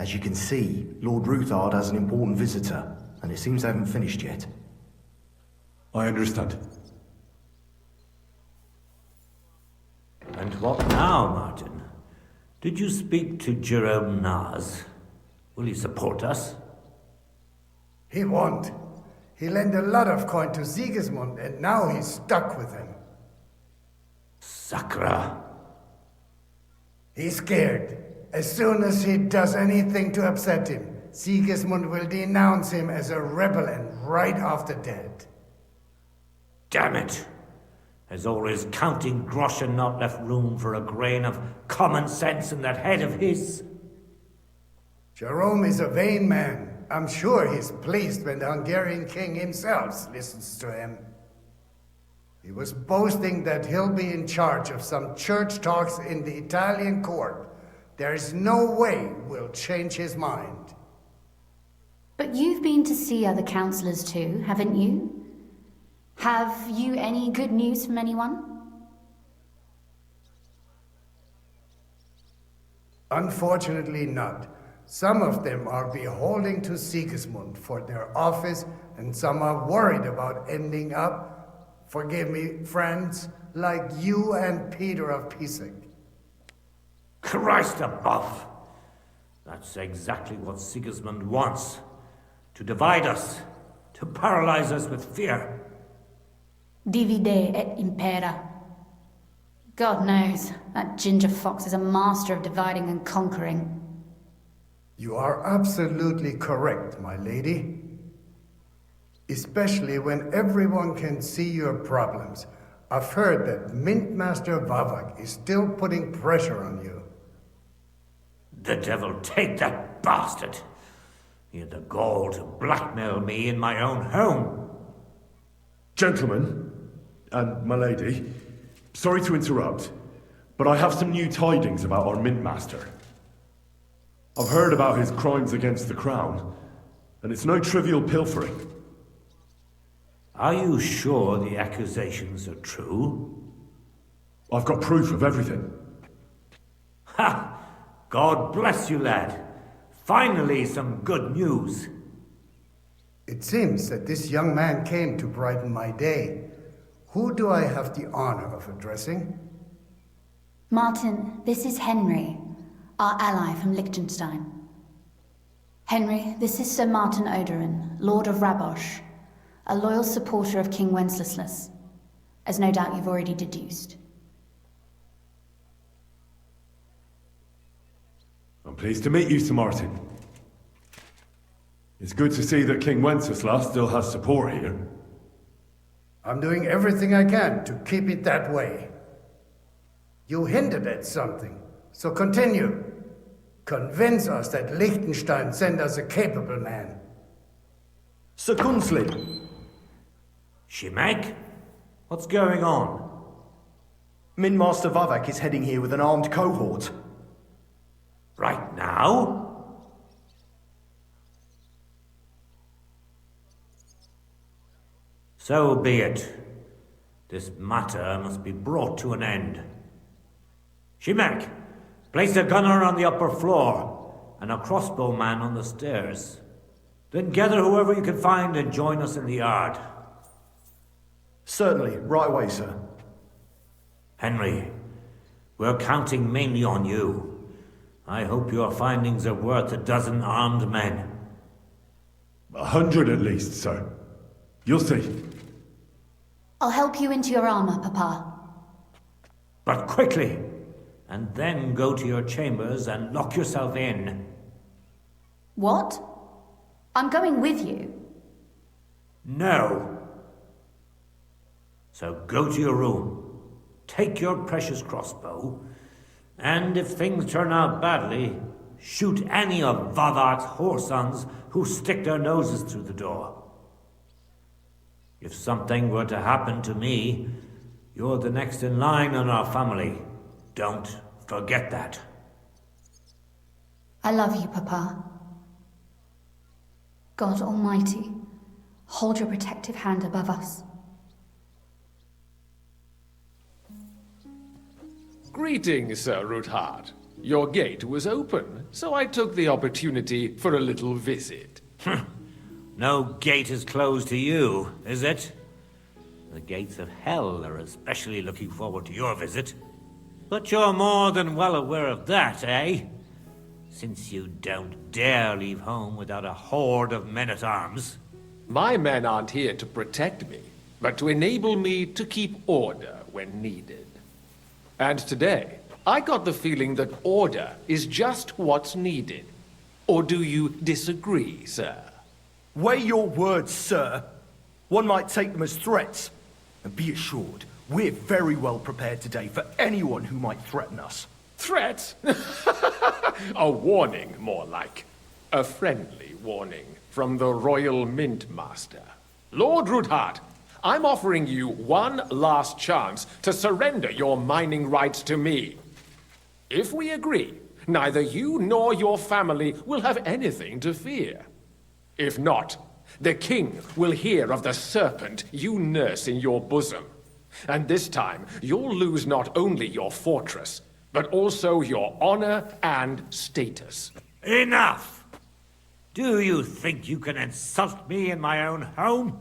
As you can see, Lord Ruthard has an important visitor, and it seems they haven't finished yet. I understand. And what now, Martin? Did you speak to Jerome Naz? Will he support us? He won't. He lent a lot of coin to Sigismund, and now he's stuck with him. Sakra. He's scared. As soon as he does anything to upset him, Sigismund will denounce him as a rebel and right off the dead. Damn it! Has all his counting groschen not left room for a grain of common sense in that head of his? Jerome is a vain man. I'm sure he's pleased when the Hungarian king himself listens to him. He was boasting that he'll be in charge of some church talks in the Italian court. There's no way we'll change his mind. But you've been to see other councillors too, haven't you? Have you any good news from anyone? Unfortunately not. Some of them are beholden to Sigismund for their office, and some are worried about ending up, forgive me, friends, like you and Peter of Pisek. Christ above! That's exactly what Sigismund wants. To divide us, to paralyze us with fear. Divide et impera. God knows, that ginger fox is a master of dividing and conquering. You are absolutely correct, my lady. Especially when everyone can see your problems. I've heard that Mintmaster Vavak is still putting pressure on you. The devil take that bastard! He had the gall to blackmail me in my own home. Gentlemen, and my lady, sorry to interrupt, but I have some new tidings about our Mint Master. I've heard about his crimes against the crown, and it's no trivial pilfering. Are you sure the accusations are true? I've got proof of everything. Ha! God bless you, lad. Finally, some good news. It seems that this young man came to brighten my day. Who do I have the honor of addressing? Martin, this is Henry, our ally from Liechtenstein. Henry, this is Sir Martin Oderin, Lord of Rabosh, a loyal supporter of King Wenceslas, as no doubt you've already deduced. I'm pleased to meet you, Sir Martin. It's good to see that King Wenceslas still has support here. I'm doing everything I can to keep it that way. You hinted at something, so continue. Convince us that Liechtenstein sent us a capable man. Sir Kunsley! Shimek? What's going on? Min Master Vavak is heading here with an armed cohort. Right now? So be it. This matter must be brought to an end. Shimek, place a gunner on the upper floor and a crossbowman on the stairs. Then gather whoever you can find and join us in the yard. Certainly, right away, sir. Henry, we're counting mainly on you. I hope your findings are worth 12 armed men. 100 at least, sir. You'll see. I'll help you into your armor, Papa. But quickly, and then go to your chambers and lock yourself in. What? I'm going with you. No. So go to your room, take your precious crossbow, and if things turn out badly, shoot any of Vavak's whoresons who stick their noses through the door. If something were to happen to me, you're the next in line in our family. Don't forget that. I love you, Papa. God Almighty, hold your protective hand above us. Greetings, Sir Ruthard. Your gate was open, so I took the opportunity for a little visit. No gate is closed to you, is it? The gates of hell are especially looking forward to your visit. But you're more than well aware of that, eh? Since you don't dare leave home without a horde of men-at-arms. My men aren't here to protect me, but to enable me to keep order when needed. And today, I got the feeling that order is just what's needed. Or do you disagree, sir? Weigh your words, sir. One might take them as threats. And be assured, we're very well prepared today for anyone who might threaten us. Threat? A warning, more like. A friendly warning from the Royal Mint Master. Lord Rudhart, I'm offering you one last chance to surrender your mining rights to me. If we agree, neither you nor your family will have anything to fear. If not, the king will hear of the serpent you nurse in your bosom. And this time, you'll lose not only your fortress, but also your honor and status. Enough! Do you think you can insult me in my own home?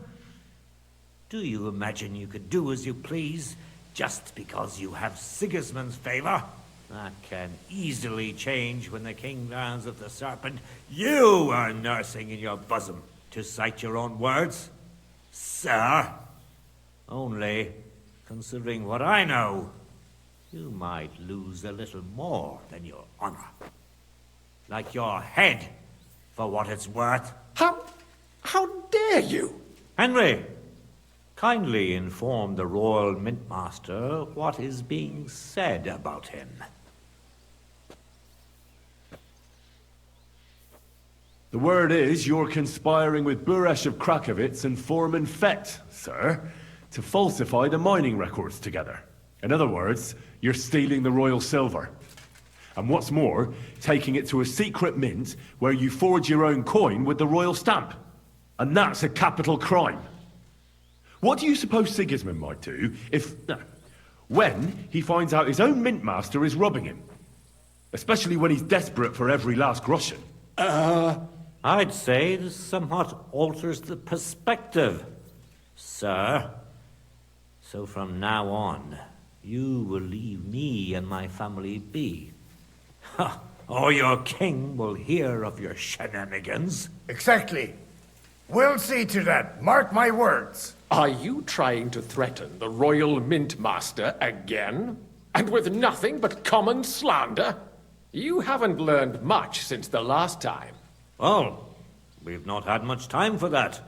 Do you imagine you could do as you please, just because you have Sigismund's favor? That can easily change when the king learns of the serpent you are nursing in your bosom, to cite your own words, sir. Only, considering what I know, you might lose a little more than your honor. Like your head, for what it's worth. How dare you? Henry, kindly inform the Royal Mintmaster what is being said about him. The word is you're conspiring with Buresh of Krakowitz and Foreman Fett, sir, to falsify the mining records together. In other words, you're stealing the royal silver. And what's more, taking it to a secret mint where you forge your own coin with the royal stamp. And that's a capital crime. What do you suppose Sigismund might do when he finds out his own mint master is robbing him? Especially when he's desperate for every last groschen. I'd say this somewhat alters the perspective, sir. So from now on, you will leave me and my family be. Or your king will hear of your shenanigans. Exactly. We'll see to that. Mark my words. Are you trying to threaten the Royal Mint Master again? And with nothing but common slander? You haven't learned much since the last time. Well, we've not had much time for that.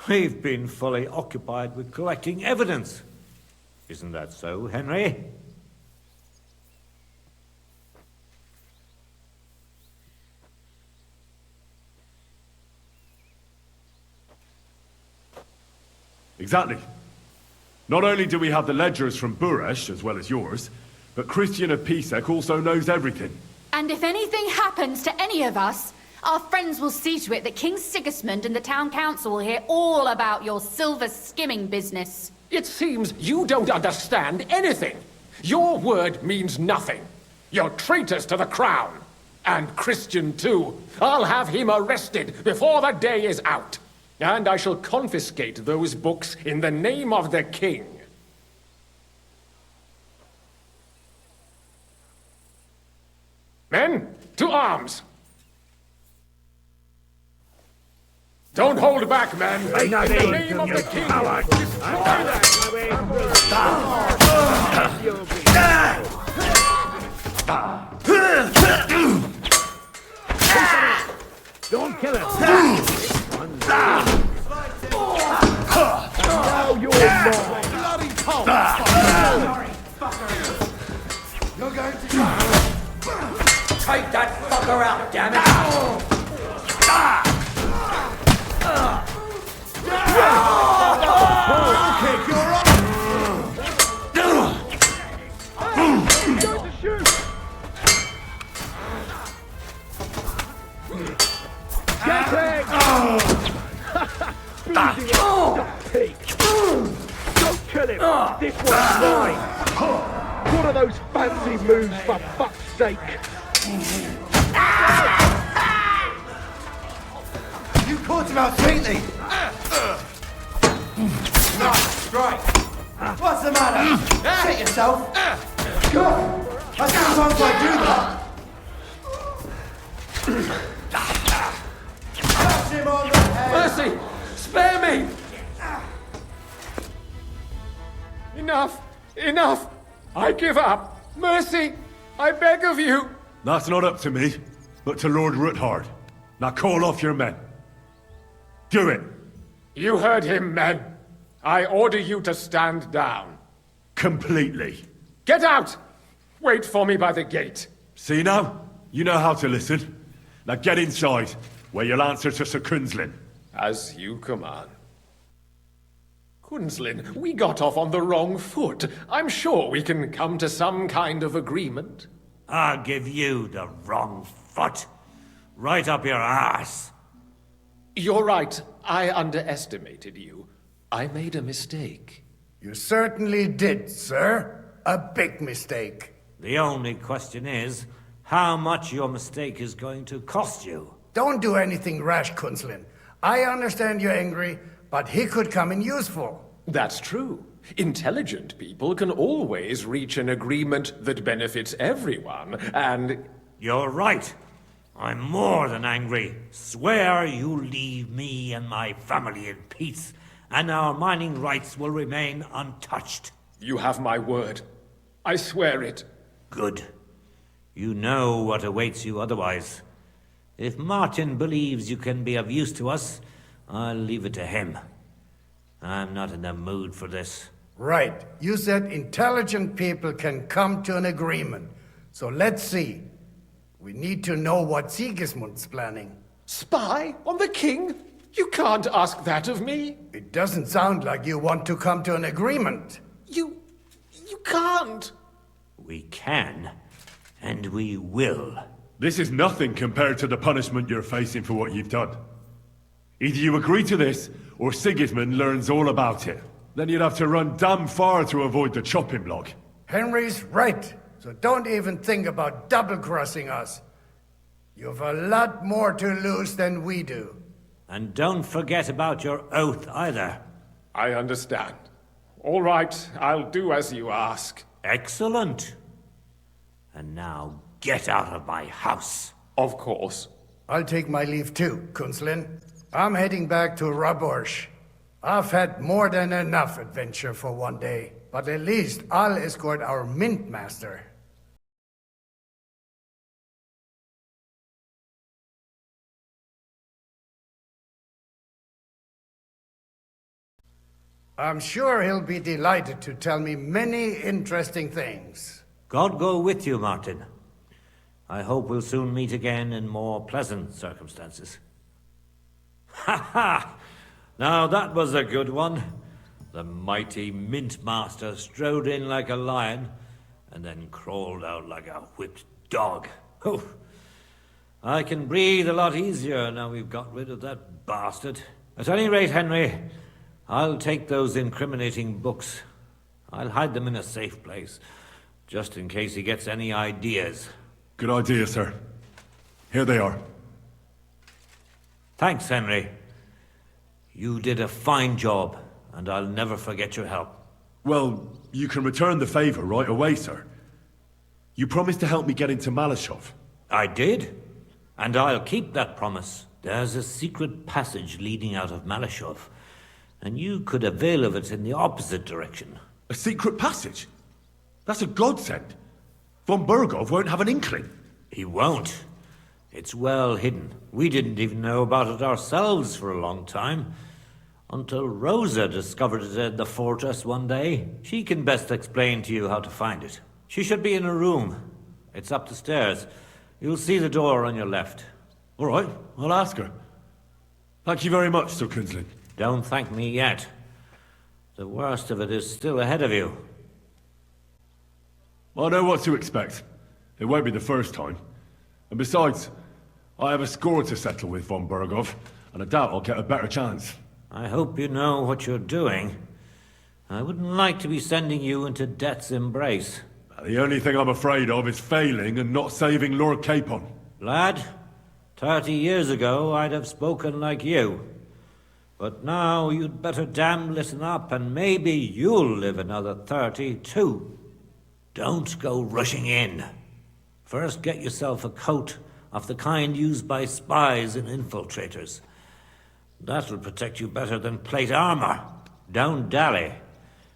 We've been fully occupied with collecting evidence. Isn't that so, Henry? Exactly. Not only do we have the ledgers from Buresh, as well as yours, but Christian of Pisek also knows everything. And if anything happens to any of us, our friends will see to it that King Sigismund and the town council will hear all about your silver skimming business. It seems you don't understand anything. Your word means nothing. You're traitors to the crown. And Christian too. I'll have him arrested before the day is out. And I shall confiscate those books in the name of the king. Men, to arms! Don't hold back, men! In the name of the king! Destroy Don't kill him! Now you're mine! Bloody pole! You're going to... Take that fucker out, damn it! Kick, you're up! He's going to shoot! Get him! Bleeding out, pig! Don't kill him! This one's mine! What are those fancy moves, for fuck's sake? You caught him out sweetly. Nice strike. What's the matter? Sit yourself. Good. I sometimes I do that. Touch him on the head. Mercy! Spare me! Enough! Enough! I give up! Mercy! I beg of you! That's not up to me, but to Lord Ruthard. Now call off your men. Do it! You heard him, men. I order you to stand down. Completely. Get out! Wait for me by the gate. See now? You know how to listen. Now get inside, where you'll answer to Sir Kunzlin. As you command. Kunzlin, we got off on the wrong foot. I'm sure we can come to some kind of agreement. I'll give you the wrong foot. Right up your ass. You're right. I underestimated you. I made a mistake. You certainly did, sir. A big mistake. The only question is, how much your mistake is going to cost you. Don't do anything rash, Kunzlin. I understand you're angry, but he could come in useful. That's true. Intelligent people can always reach an agreement that benefits everyone, and... You're right. I'm more than angry. Swear you leave me and my family in peace, and our mining rights will remain untouched. You have my word. I swear it. Good. You know what awaits you otherwise. If Martin believes you can be of use to us, I'll leave it to him. I'm not in the mood for this. Right. You said intelligent people can come to an agreement. So let's see. We need to know what Sigismund's planning. Spy on the king? You can't ask that of me. It doesn't sound like you want to come to an agreement. You can't. We can, and we will. This is nothing compared to the punishment you're facing for what you've done. Either you agree to this, or Sigismund learns all about it. Then you'd have to run damn far to avoid the chopping block. Henry's right. So don't even think about double-crossing us. You've a lot more to lose than we do. And don't forget about your oath either. I understand. All right, I'll do as you ask. Excellent. And now get out of my house. Of course. I'll take my leave too, Kunzlin. I'm heading back to Rabosh. I've had more than enough adventure for one day, but at least I'll escort our mint master. I'm sure he'll be delighted to tell me many interesting things. God go with you, Martin. I hope we'll soon meet again in more pleasant circumstances. Ha ha! Now that was a good one. The mighty Mint Master strode in like a lion, and then crawled out like a whipped dog. Oh, I can breathe a lot easier now we've got rid of that bastard. At any rate, Henry, I'll take those incriminating books. I'll hide them in a safe place, just in case he gets any ideas. Good idea, sir. Here they are. Thanks, Henry. You did a fine job, and I'll never forget your help. Well, you can return the favor right away, sir. You promised to help me get into Malashov. I did, and I'll keep that promise. There's a secret passage leading out of Malashov, and you could avail of it in the opposite direction. A secret passage? That's a godsend. Von Burgov won't have an inkling. He won't. It's well hidden. We didn't even know about it ourselves for a long time. Until Rosa discovered it in the fortress one day. She can best explain to you how to find it. She should be in a room. It's up the stairs. You'll see the door on your left. All right, I'll ask her. Thank you very much, Sir Kunzlin. Don't thank me yet. The worst of it is still ahead of you. I know what to expect. It won't be the first time. And besides, I have a score to settle with von Burgov, and I doubt I'll get a better chance. I hope you know what you're doing. I wouldn't like to be sending you into death's embrace. The only thing I'm afraid of is failing and not saving Lord Capon. Lad, 30 years ago I'd have spoken like you. But now you'd better damn listen up, and maybe you'll live another 30 too. Don't go rushing in. First get yourself a coat of the kind used by spies and infiltrators. That'll protect you better than plate armor. Don't dally.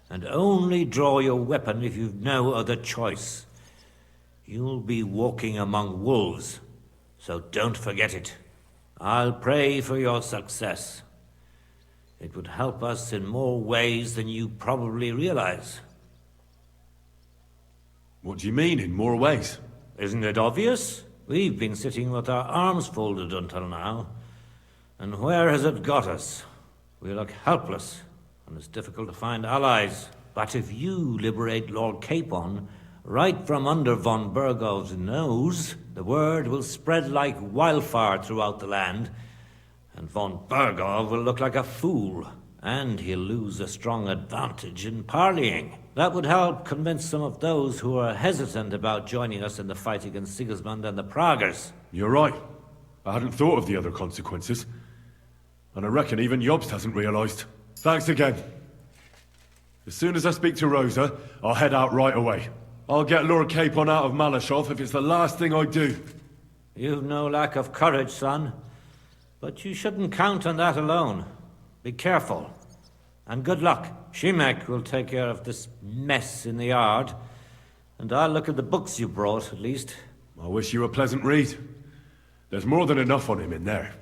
And only draw your weapon if you've no other choice. You'll be walking among wolves, so don't forget it. I'll pray for your success. It would help us in more ways than you probably realize. What do you mean, in more ways? Isn't it obvious? We've been sitting with our arms folded until now. And where has it got us? We look helpless, and it's difficult to find allies. But if you liberate Lord Capon, right from under von Burgov's nose, the word will spread like wildfire throughout the land, and von Burgov will look like a fool, and he'll lose a strong advantage in parleying. That would help convince some of those who are hesitant about joining us in the fight against Sigismund and the Praguers. You're right. I hadn't thought of the other consequences. And I reckon even Jobst hasn't realized. Thanks again. As soon as I speak to Rosa, I'll head out right away. I'll get Lord Capon out of Malashov if it's the last thing I do. You've no lack of courage, son. But you shouldn't count on that alone. Be careful. And good luck. Shimek will take care of this mess in the yard. And I'll look at the books you brought, at least. I wish you a pleasant read. There's more than enough on him in there.